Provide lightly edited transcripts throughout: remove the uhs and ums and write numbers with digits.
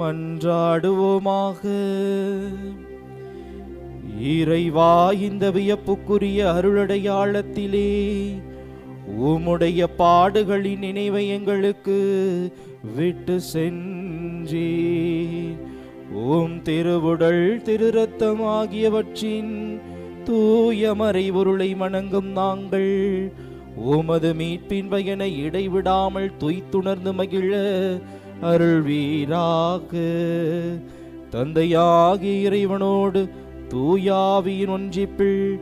மன்றாடுவோமாக. இறைவா, இந்த வியப்புக்குரிய அருளடையாளத்திலே உம்முடைய பாடுகளின் நினைவை எங்களுக்கு விட்டு சென்றே உம் திருவுடல் திரு ரத்தம் ஆகியவற்றின் தூய மறைபொருளை வணங்கும் நாங்கள் உமது மீட்பின் பயனை இடைவிடாமல் துய்த்துணர்ந்து மகிழ அருள்வீராக. தந்தையாகிய இறைவனோடு தூயாவியின் ஒன்றிப்பில்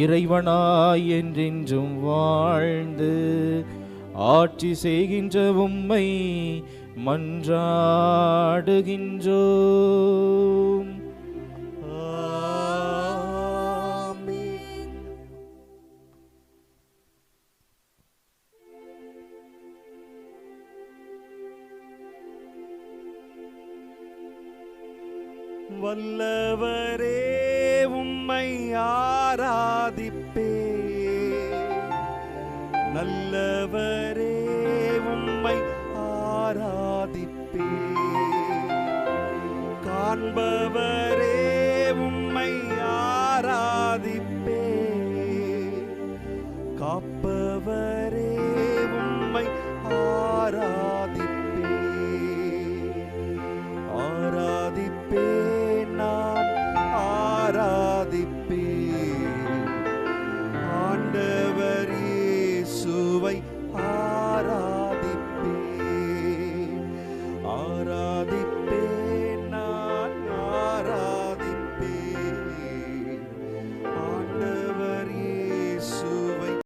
இறைவனாய் என்றென்றும் வாழ்ந்து ஆட்சி செய்கின்ற உம்மை மன்றாடுகின்றோம். வல்லவரே, உம்மை ஆராதிப்பே. நல்லவரே,